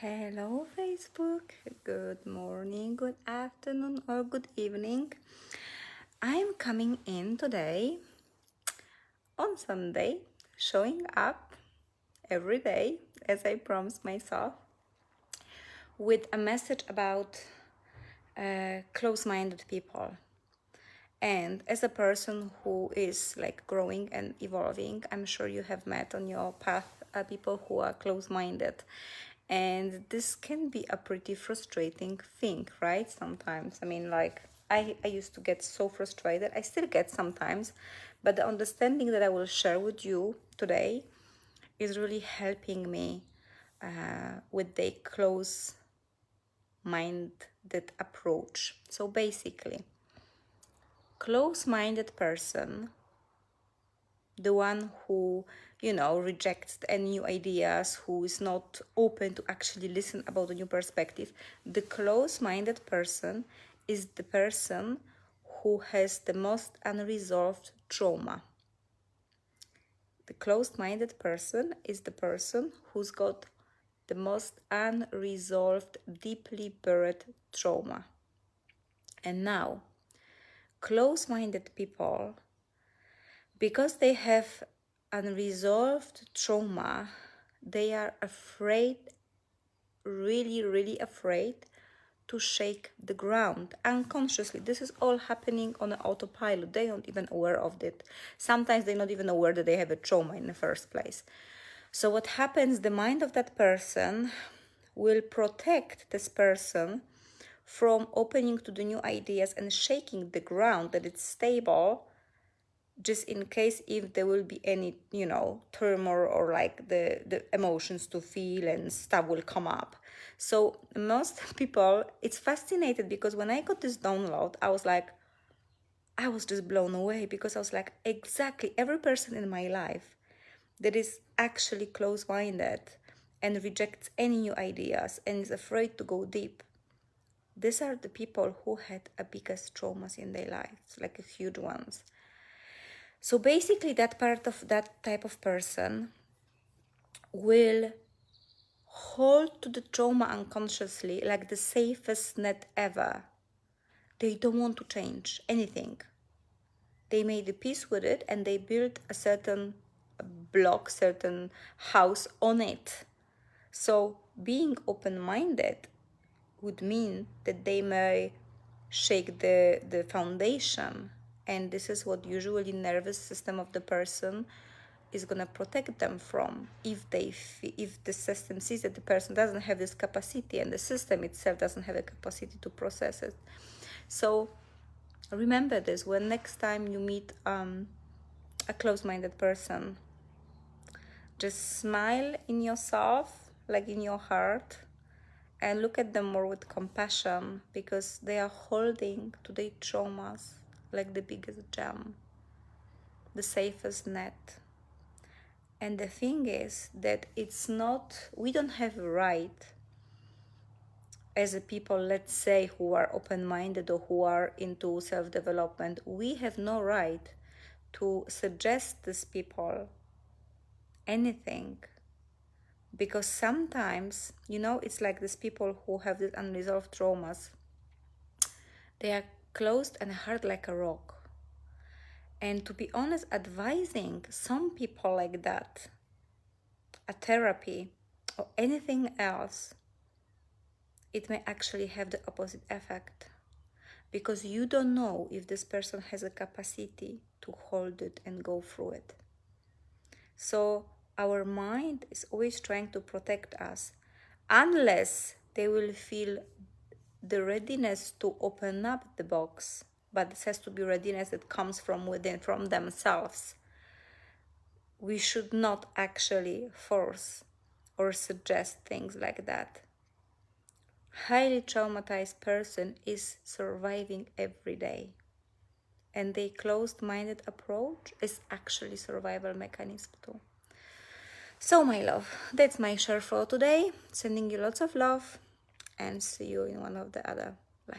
Hello Facebook, good morning, good afternoon or good evening. I'm coming in today on Sunday, showing up every day as I promised myself with a message about close-minded people. And as a person who is like growing and evolving, I'm sure you have met on your path people who are close-minded. And this can be a pretty frustrating thing, right? Sometimes. I mean, like, I used to get so frustrated. I still get sometimes. But the understanding that I will share with you today is really helping me with the close-minded approach. So basically, close-minded person, the one who rejects any new ideas, who is not open to actually listen about a new perspective, the close-minded person is the person who has the most unresolved trauma. The closed-minded person is the person who's got the most unresolved, deeply buried trauma. And now, close-minded people, because they have unresolved trauma, they are afraid, really, really afraid to shake the ground unconsciously. This is all happening on an autopilot. They aren't even aware of it. Sometimes they're not even aware that they have a trauma in the first place. So what happens, the mind of that person will protect this person from opening to the new ideas and shaking the ground, that it's stable, just in case if there will be any, turmoil or like the emotions to feel and stuff will come up. So most people, it's fascinating because when I got this download, I was just blown away, because I was like, exactly every person in my life that is actually close-minded and rejects any new ideas and is afraid to go deep, these are the people who had a biggest traumas in their lives, like a huge ones. So basically that type of person will hold to the trauma unconsciously like the safest net ever. They don't want to change anything. They made a peace with it and they built a certain block, certain house on it. So being open-minded would mean that they may shake the foundation, and this is what usually nervous system of the person is going to protect them from, if the system sees that the person doesn't have this capacity and the system itself doesn't have a capacity to process it. So remember this when next time you meet a close-minded person. Just smile in yourself, like in your heart, and look at them more with compassion, because they are holding to their traumas like the biggest gem, the safest net. And the thing is that we don't have a right as a people, let's say, who are open-minded or who are into self-development, we have no right to suggest these people anything. Because sometimes, it's like these people who have these unresolved traumas, they are closed and hard like a rock. And to be honest, advising some people like that, a therapy or anything else, it may actually have the opposite effect. Because you don't know if this person has a capacity to hold it and go through it. So our mind is always trying to protect us, unless they will feel the readiness to open up the box. But this has to be readiness that comes from within, from themselves. We should not actually force or suggest things like that. Highly traumatized person is surviving every day. And the closed-minded approach is actually survival mechanism too. So my love, that's my share for today. Sending you lots of love and see you in one of the other